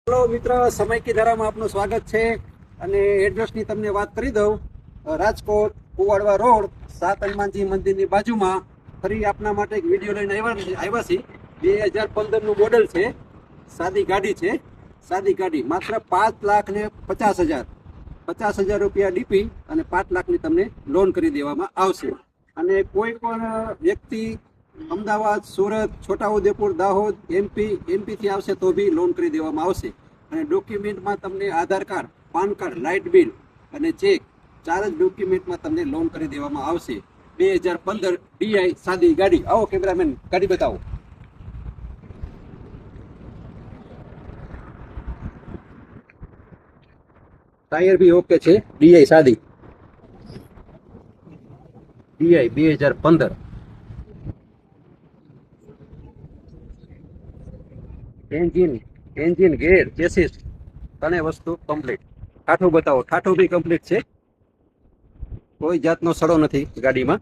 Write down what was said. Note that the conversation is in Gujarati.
હેલો મિત્ર, સમય કી ધારામાં આપનું સ્વાગત છે. અને એડ્રેસની તમને વાત કરી દઉં. રાજકોટ કુવાડવા રોડ 7 હનુમાનજી મંદિરની બાજુમાં ફરી આપના માટે એક વિડીયો લઈને આવ્યા છીએ. 2015નું મોડલ છે. સાદી ગાડી છે. સાદી ગાડી માત્ર 5,50,000 50,000 રૂપિયા ડીપી અને 5 લાખની તમને લોન કરી દેવામાં આવશે. અને કોઈ પણ વ્યક્તિ અમદાવાદ, સુરત, છોટાઉદેપુર, દાહોદ, એમપીથી આવશે તો બી લોન કરી દેવામાં આવશે. અને ડોક્યુમેન્ટમાં તમને Aadhaar card, PAN card, light bill અને ચેક 4 જ ડોક્યુમેન્ટમાં તમને લોન કરી દેવામાં આવશે. 2015 ડીઆઈ સાદી ગાડી. આવો કેમેરામેન, ગાડી બતાવો. ટાયર બી ઓકે છે. ડીઆઈ સાદી, ડીઆઈ 2015. એન્જિન ગેર ચેસિસ ત્રણેય વસ્તુ કમ્પ્લીટ. ઠાઠું બતાવો. ઠાઠું બી કમ્પ્લીટ છે. કોઈ જાતનો સડો નથી ગાડીમાં.